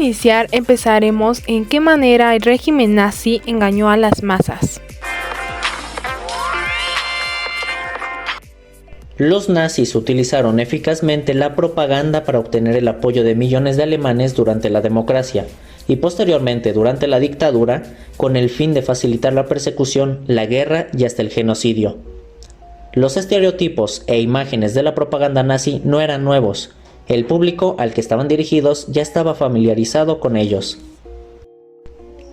iniciar, empezaremos en qué manera el régimen nazi engañó a las masas. Los nazis utilizaron eficazmente la propaganda para obtener el apoyo de millones de alemanes durante la democracia y posteriormente durante la dictadura, con el fin de facilitar la persecución, la guerra y hasta el genocidio. Los estereotipos e imágenes de la propaganda nazi no eran nuevos. El público al que estaban dirigidos ya estaba familiarizado con ellos.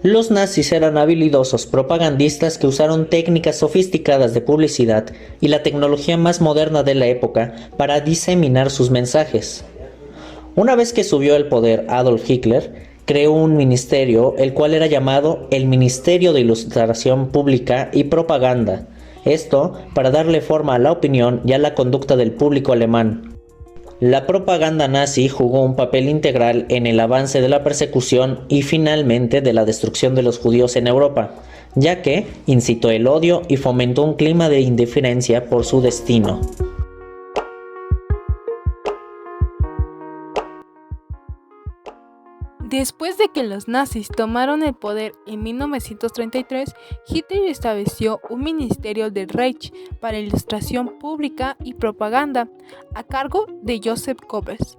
Los nazis eran habilidosos propagandistas que usaron técnicas sofisticadas de publicidad y la tecnología más moderna de la época para diseminar sus mensajes. Una vez que subió al poder Adolf Hitler, creó un ministerio, el cual era llamado el Ministerio de Ilustración Pública y Propaganda. Esto para darle forma a la opinión y a la conducta del público alemán. La propaganda nazi jugó un papel integral en el avance de la persecución y finalmente de la destrucción de los judíos en Europa, ya que incitó el odio y fomentó un clima de indiferencia por su destino. Después de que los nazis tomaron el poder en 1933, Hitler estableció un ministerio del Reich para ilustración pública y propaganda, a cargo de Joseph Goebbels.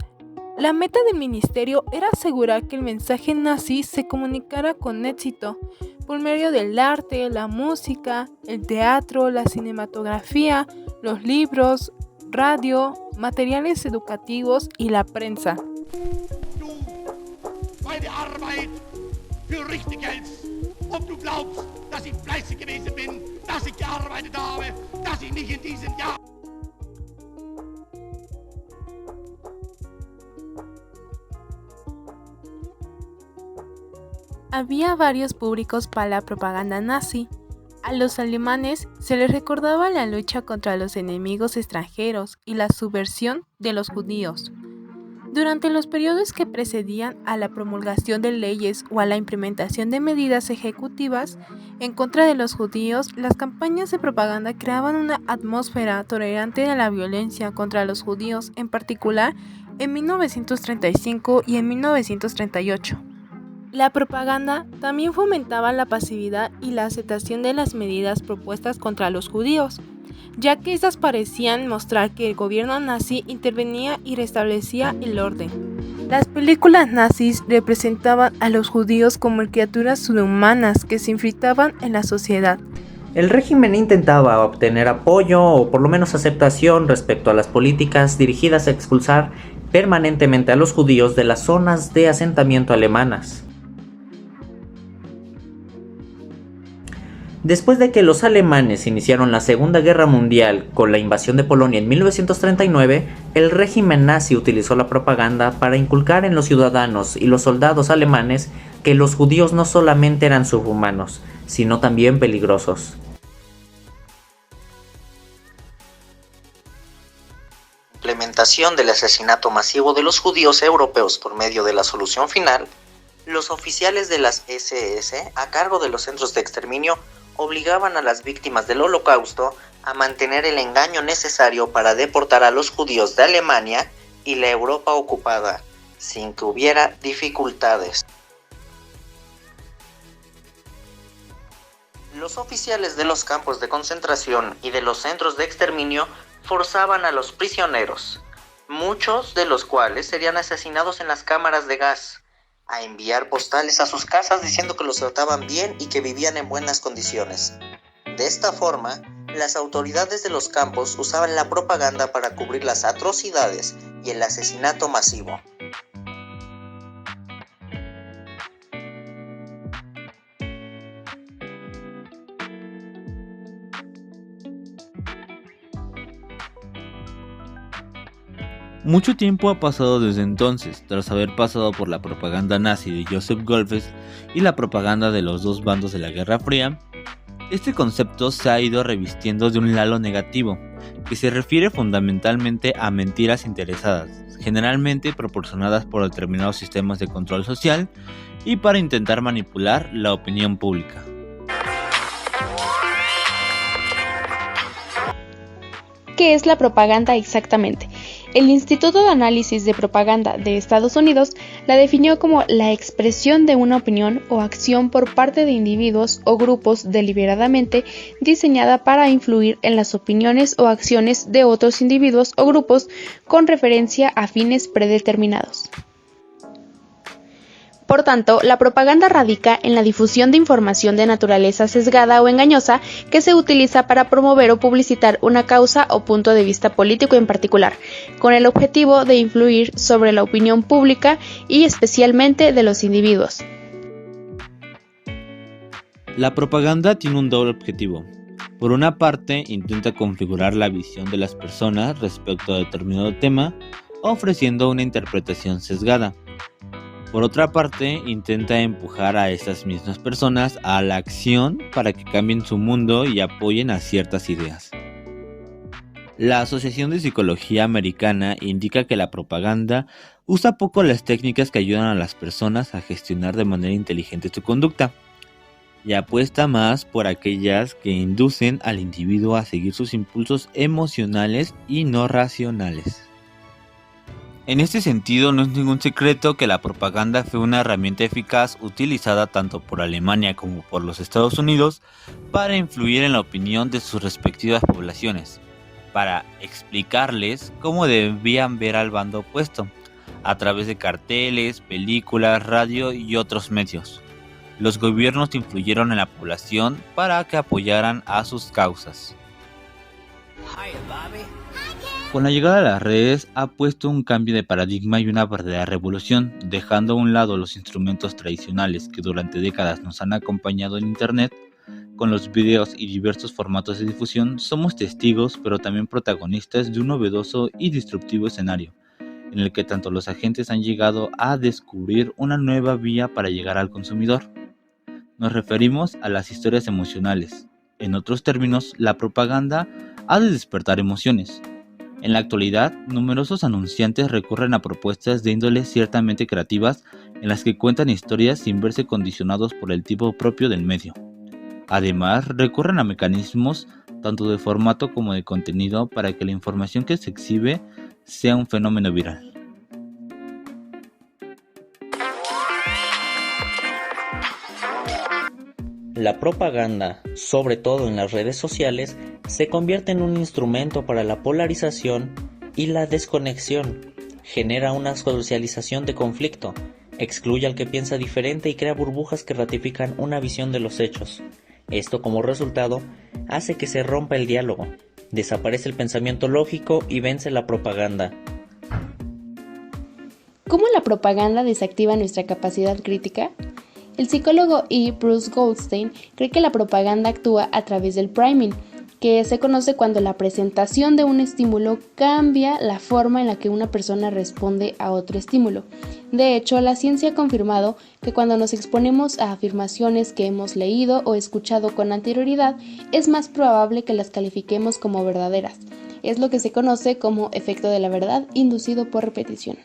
La meta del ministerio era asegurar que el mensaje nazi se comunicara con éxito por medio del arte, la música, el teatro, la cinematografía, los libros, radio, materiales educativos y la prensa. Meine Arbeit für richtig hältst, ob du glaubst, dass ich fleißig gewesen bin, dass ich gearbeitet habe, dass ich nicht in diesem Jahr... Había varios públicos para la propaganda nazi. A los alemanes se les recordaba la lucha contra los enemigos extranjeros y la subversión de los judíos. Durante los periodos que precedían a la promulgación de leyes o a la implementación de medidas ejecutivas en contra de los judíos, las campañas de propaganda creaban una atmósfera tolerante de la violencia contra los judíos, en particular en 1935 y en 1938. La propaganda también fomentaba la pasividad y la aceptación de las medidas propuestas contra los judíos, ya que estas parecían mostrar que el gobierno nazi intervenía y restablecía el orden. Las películas nazis representaban a los judíos como criaturas subhumanas que se infiltraban en la sociedad. El régimen intentaba obtener apoyo o por lo menos aceptación respecto a las políticas dirigidas a expulsar permanentemente a los judíos de las zonas de asentamiento alemanas. Después de que los alemanes iniciaron la Segunda Guerra Mundial con la invasión de Polonia en 1939, el régimen nazi utilizó la propaganda para inculcar en los ciudadanos y los soldados alemanes que los judíos no solamente eran subhumanos, sino también peligrosos. Implementación del asesinato masivo de los judíos europeos por medio de la solución final, los oficiales de las SS, a cargo de los centros de exterminio, obligaban a las víctimas del Holocausto a mantener el engaño necesario para deportar a los judíos de Alemania y la Europa ocupada, sin que hubiera dificultades. Los oficiales de los campos de concentración y de los centros de exterminio forzaban a los prisioneros, muchos de los cuales serían asesinados en las cámaras de gas, a enviar postales a sus casas diciendo que los trataban bien y que vivían en buenas condiciones. De esta forma, las autoridades de los campos usaban la propaganda para cubrir las atrocidades y el asesinato masivo. Mucho tiempo ha pasado desde entonces, tras haber pasado por la propaganda nazi de Joseph Goebbels y la propaganda de los dos bandos de la Guerra Fría. Este concepto se ha ido revistiendo de un halo negativo, que se refiere fundamentalmente a mentiras interesadas, generalmente proporcionadas por determinados sistemas de control social y para intentar manipular la opinión pública. ¿Qué es la propaganda exactamente? El Instituto de Análisis de Propaganda de Estados Unidos la definió como la expresión de una opinión o acción por parte de individuos o grupos deliberadamente diseñada para influir en las opiniones o acciones de otros individuos o grupos con referencia a fines predeterminados. Por tanto, la propaganda radica en la difusión de información de naturaleza sesgada o engañosa que se utiliza para promover o publicitar una causa o punto de vista político en particular, con el objetivo de influir sobre la opinión pública y especialmente de los individuos. La propaganda tiene un doble objetivo. Por una parte, intenta configurar la visión de las personas respecto a determinado tema, ofreciendo una interpretación sesgada. Por otra parte, intenta empujar a estas mismas personas a la acción para que cambien su mundo y apoyen a ciertas ideas. La Asociación de Psicología Americana indica que la propaganda usa poco las técnicas que ayudan a las personas a gestionar de manera inteligente su conducta, y apuesta más por aquellas que inducen al individuo a seguir sus impulsos emocionales y no racionales. En este sentido, no es ningún secreto que la propaganda fue una herramienta eficaz utilizada tanto por Alemania como por los Estados Unidos para influir en la opinión de sus respectivas poblaciones, para explicarles cómo debían ver al bando opuesto, a través de carteles, películas, radio y otros medios. Los gobiernos influyeron en la población para que apoyaran a sus causas. Con la llegada de las redes ha puesto un cambio de paradigma y una verdadera revolución, dejando a un lado los instrumentos tradicionales que durante décadas nos han acompañado en Internet. Con los videos y diversos formatos de difusión somos testigos pero también protagonistas de un novedoso y disruptivo escenario, en el que tanto los agentes han llegado a descubrir una nueva vía para llegar al consumidor. Nos referimos a las historias emocionales. En otros términos, la propaganda ha de despertar emociones. En la actualidad, numerosos anunciantes recurren a propuestas de índole ciertamente creativas en las que cuentan historias sin verse condicionados por el tipo propio del medio. Además, recurren a mecanismos tanto de formato como de contenido para que la información que se exhibe sea un fenómeno viral. La propaganda, sobre todo en las redes sociales, se convierte en un instrumento para la polarización y la desconexión. Genera una socialización de conflicto, excluye al que piensa diferente y crea burbujas que ratifican una visión de los hechos. Esto, como resultado, hace que se rompa el diálogo, desaparece el pensamiento lógico y vence la propaganda. ¿Cómo la propaganda desactiva nuestra capacidad crítica? El psicólogo E. Bruce Goldstein cree que la propaganda actúa a través del priming, que se conoce cuando la presentación de un estímulo cambia la forma en la que una persona responde a otro estímulo. De hecho, la ciencia ha confirmado que cuando nos exponemos a afirmaciones que hemos leído o escuchado con anterioridad, es más probable que las califiquemos como verdaderas. Es lo que se conoce como efecto de la verdad inducido por repetición.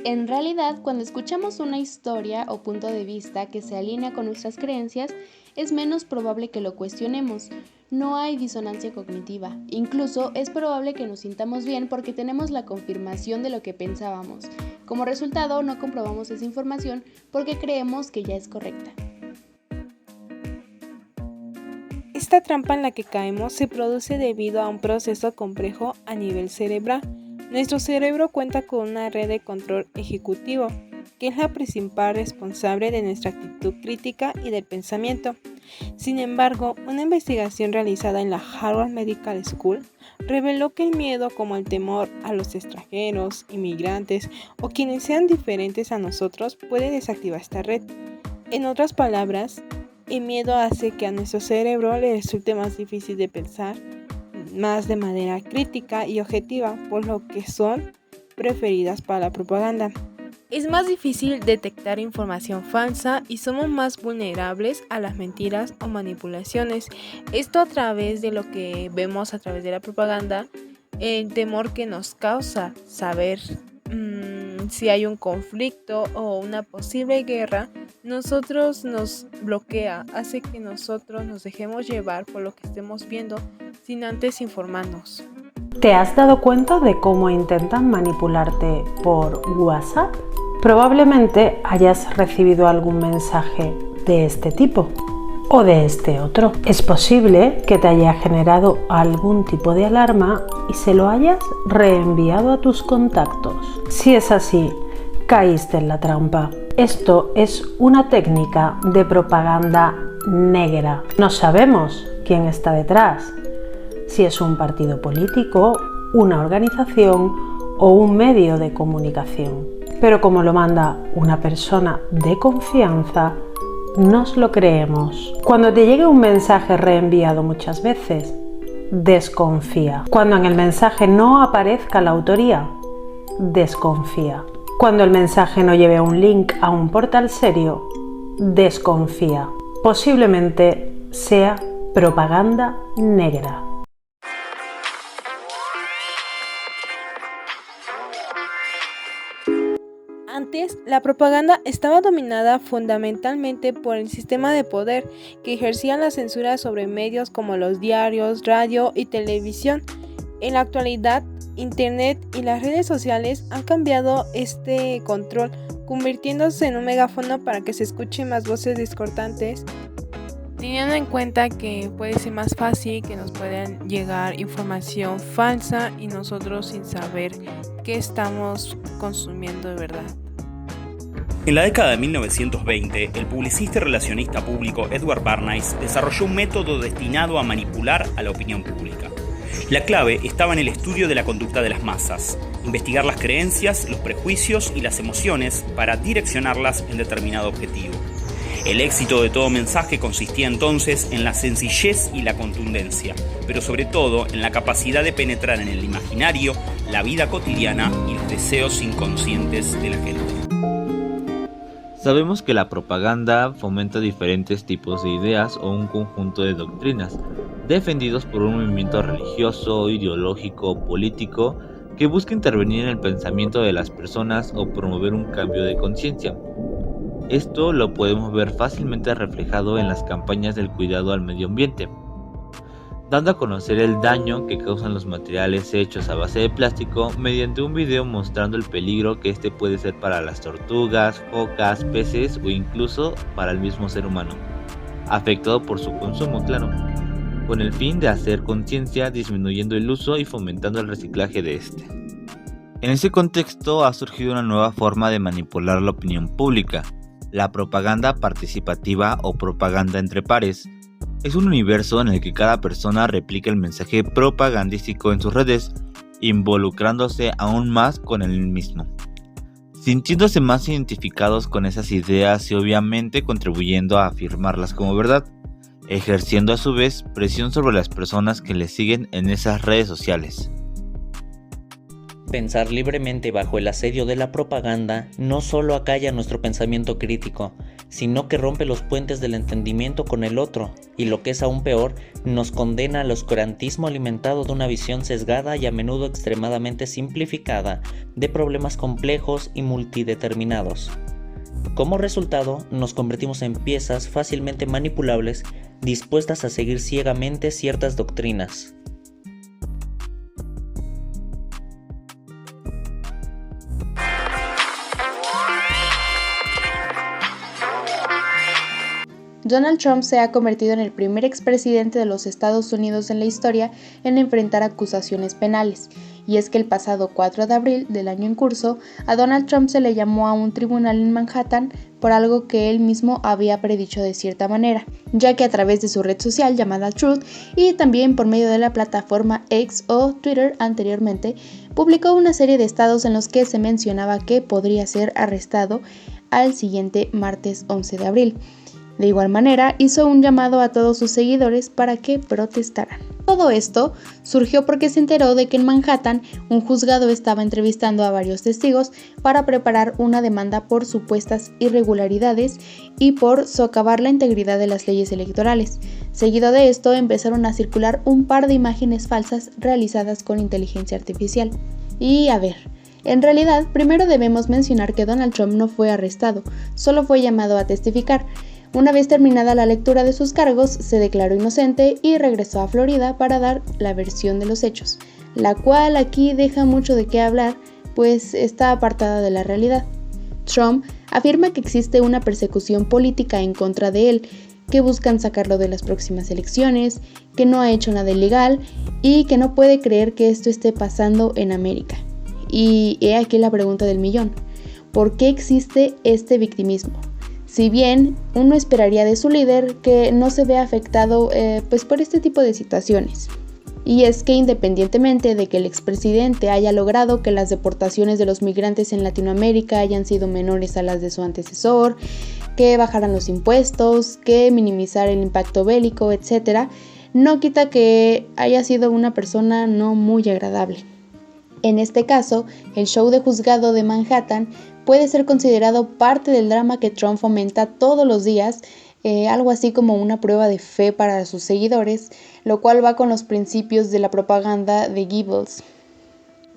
En realidad, cuando escuchamos una historia o punto de vista que se alinea con nuestras creencias, es menos probable que lo cuestionemos. No hay disonancia cognitiva. Incluso es probable que nos sintamos bien porque tenemos la confirmación de lo que pensábamos. Como resultado, no comprobamos esa información porque creemos que ya es correcta. Esta trampa en la que caemos se produce debido a un proceso complejo a nivel cerebral. Nuestro cerebro cuenta con una red de control ejecutivo, que es la principal responsable de nuestra actitud crítica y del pensamiento. Sin embargo, una investigación realizada en la Harvard Medical School reveló que el miedo, como el temor a los extranjeros, inmigrantes o quienes sean diferentes a nosotros, puede desactivar esta red. En otras palabras, el miedo hace que a nuestro cerebro le resulte más difícil de pensar más de manera crítica y objetiva, por lo que son preferidas para la propaganda. Es más difícil detectar información falsa y somos más vulnerables a las mentiras o manipulaciones. Esto a través de lo que vemos a través de la propaganda, el temor que nos causa saber si hay un conflicto o una posible guerra, nosotros nos bloquea, hace que nosotros nos dejemos llevar por lo que estemos viendo sin antes informarnos. ¿Te has dado cuenta de cómo intentan manipularte por WhatsApp? Probablemente hayas recibido algún mensaje de este tipo o de este otro. Es posible que te haya generado algún tipo de alarma y se lo hayas reenviado a tus contactos. Si es así, caíste en la trampa. Esto es una técnica de propaganda negra. No sabemos quién está detrás, si es un partido político, una organización o un medio de comunicación. Pero como lo manda una persona de confianza, nos lo creemos. Cuando te llegue un mensaje reenviado muchas veces, desconfía. Cuando en el mensaje no aparezca la autoría, desconfía. Cuando el mensaje no lleve un link a un portal serio, desconfía. Posiblemente sea propaganda negra. Antes, la propaganda estaba dominada fundamentalmente por el sistema de poder que ejercía la censura sobre medios como los diarios, radio y televisión. En la actualidad, Internet y las redes sociales han cambiado este control, convirtiéndose en un megáfono para que se escuchen más voces discordantes, teniendo en cuenta que puede ser más fácil que nos puedan llegar información falsa y nosotros sin saber qué estamos consumiendo de verdad. En la década de 1920, el publicista y relacionista público Edward Bernays desarrolló un método destinado a manipular a la opinión pública. La clave estaba en el estudio de la conducta de las masas, investigar las creencias, los prejuicios y las emociones para direccionarlas en determinado objetivo. El éxito de todo mensaje consistía entonces en la sencillez y la contundencia, pero sobre todo en la capacidad de penetrar en el imaginario, la vida cotidiana y los deseos inconscientes de la gente. Sabemos que la propaganda fomenta diferentes tipos de ideas o un conjunto de doctrinas, defendidos por un movimiento religioso, ideológico o político que busca intervenir en el pensamiento de las personas o promover un cambio de conciencia. Esto lo podemos ver fácilmente reflejado en las campañas del cuidado al medio ambiente, dando a conocer el daño que causan los materiales hechos a base de plástico mediante un video mostrando el peligro que este puede ser para las tortugas, focas, peces o incluso para el mismo ser humano, afectado por su consumo, claro, con el fin de hacer conciencia, disminuyendo el uso y fomentando el reciclaje de este. En ese contexto ha surgido una nueva forma de manipular la opinión pública, la propaganda participativa o propaganda entre pares. Es un universo en el que cada persona replica el mensaje propagandístico en sus redes, involucrándose aún más con el mismo, sintiéndose más identificados con esas ideas y obviamente contribuyendo a afirmarlas como verdad, ejerciendo a su vez presión sobre las personas que les siguen en esas redes sociales. Pensar libremente bajo el asedio de la propaganda no solo acalla nuestro pensamiento crítico, sino que rompe los puentes del entendimiento con el otro, y lo que es aún peor, nos condena al oscurantismo alimentado de una visión sesgada y a menudo extremadamente simplificada de problemas complejos y multideterminados. Como resultado, nos convertimos en piezas fácilmente manipulables, dispuestas a seguir ciegamente ciertas doctrinas. Donald Trump se ha convertido en el primer expresidente de los Estados Unidos en la historia en enfrentar acusaciones penales, y es que el pasado 4 de abril del año en curso, a Donald Trump se le llamó a un tribunal en Manhattan por algo que él mismo había predicho de cierta manera, ya que a través de su red social llamada Truth y también por medio de la plataforma X o Twitter anteriormente, publicó una serie de estados en los que se mencionaba que podría ser arrestado al siguiente martes 11 de abril. De igual manera, hizo un llamado a todos sus seguidores para que protestaran. Todo esto surgió porque se enteró de que en Manhattan un juzgado estaba entrevistando a varios testigos para preparar una demanda por supuestas irregularidades y por socavar la integridad de las leyes electorales. Seguido de esto, empezaron a circular un par de imágenes falsas realizadas con inteligencia artificial. Y a ver, en realidad, primero debemos mencionar que Donald Trump no fue arrestado, solo fue llamado a testificar. Una vez terminada la lectura de sus cargos, se declaró inocente y regresó a Florida para dar la versión de los hechos. la cual aquí deja mucho de qué hablar, pues está apartada de la realidad. Trump afirma que existe una persecución política en contra de él, que buscan sacarlo de las próximas elecciones, que no ha hecho nada ilegal y que no puede creer que esto esté pasando en América. Y he aquí la pregunta del millón: ¿por qué existe este victimismo? Si bien uno esperaría de su líder que no se vea afectado pues por este tipo de situaciones. Y es que independientemente de que el expresidente haya logrado que las deportaciones de los migrantes en Latinoamérica hayan sido menores a las de su antecesor, que bajaran los impuestos, que minimizar el impacto bélico, etc., no quita que haya sido una persona no muy agradable. En este caso, el show de juzgado de Manhattan puede ser considerado parte del drama que Trump fomenta todos los días, algo así como una prueba de fe para sus seguidores, lo cual va con los principios de la propaganda de Goebbels,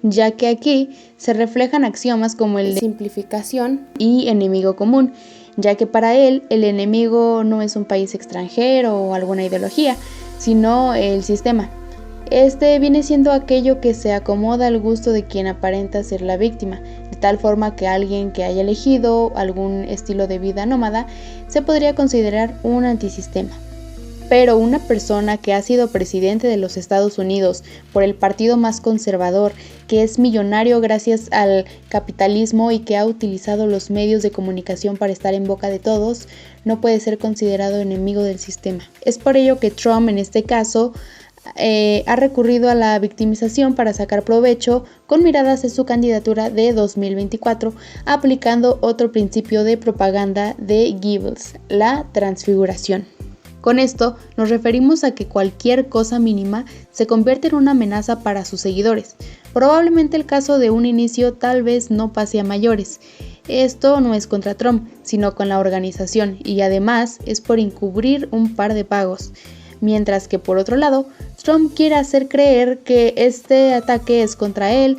ya que aquí se reflejan axiomas como el de simplificación y enemigo común, ya que para él el enemigo no es un país extranjero o alguna ideología, sino el sistema. Este viene siendo aquello que se acomoda al gusto de quien aparenta ser la víctima, de tal forma que alguien que haya elegido algún estilo de vida nómada se podría considerar un antisistema. Pero una persona que ha sido presidente de los Estados Unidos por el partido más conservador, que es millonario gracias al capitalismo y que ha utilizado los medios de comunicación para estar en boca de todos, no puede ser considerado enemigo del sistema. Es por ello que Trump en este caso ha recurrido a la victimización para sacar provecho con miradas en su candidatura de 2024, aplicando otro principio de propaganda de Goebbels, la transfiguración. Con esto nos referimos a que cualquier cosa mínima se convierte en una amenaza para sus seguidores. Probablemente el caso de un inicio tal vez no pase a mayores. Esto no es contra Trump, sino con la organización, y además es por encubrir un par de pagos. Mientras que por otro lado, Trump quiere hacer creer que este ataque es contra él,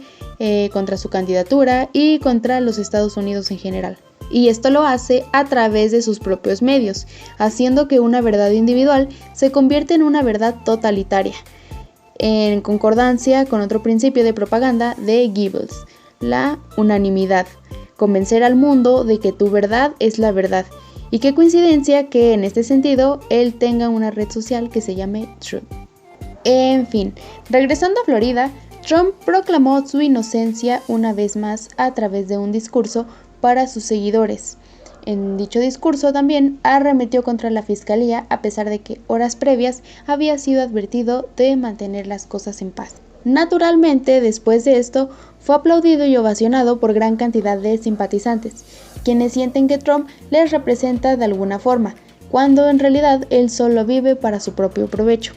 contra su candidatura y contra los Estados Unidos en general. Y esto lo hace a través de sus propios medios, haciendo que una verdad individual se convierta en una verdad totalitaria, en concordancia con otro principio de propaganda de Goebbels, la unanimidad, convencer al mundo de que tu verdad es la verdad. Y qué coincidencia que en este sentido él tenga una red social que se llame Truth. En fin, regresando a Florida, Trump proclamó su inocencia una vez más a través de un discurso para sus seguidores. En dicho discurso también arremetió contra la fiscalía, a pesar de que horas previas había sido advertido de mantener las cosas en paz. Naturalmente, después de esto, fue aplaudido y ovacionado por gran cantidad de simpatizantes, quienes sienten que Trump les representa de alguna forma, cuando en realidad él solo vive para su propio provecho.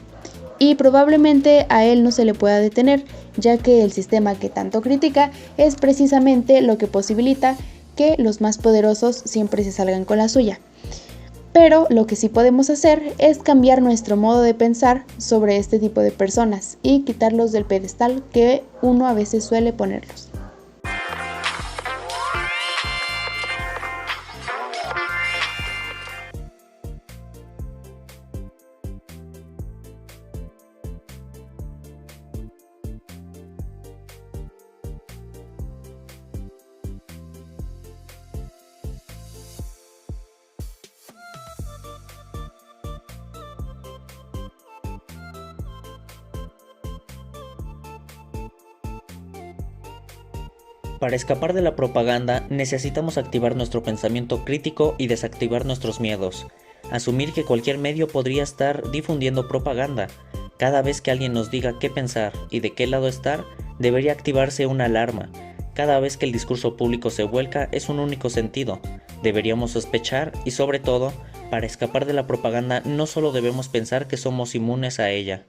Y probablemente a él no se le pueda detener, ya que el sistema que tanto critica es precisamente lo que posibilita que los más poderosos siempre se salgan con la suya. Pero lo que sí podemos hacer es cambiar nuestro modo de pensar sobre este tipo de personas y quitarlos del pedestal que uno a veces suele ponerlos. Para escapar de la propaganda necesitamos activar nuestro pensamiento crítico y desactivar nuestros miedos. Asumir que cualquier medio podría estar difundiendo propaganda. Cada vez que alguien nos diga qué pensar y de qué lado estar, debería activarse una alarma. Cada vez que el discurso público se vuelca es un único sentido. Deberíamos sospechar y sobre todo, para escapar de la propaganda no solo debemos pensar que somos inmunes a ella.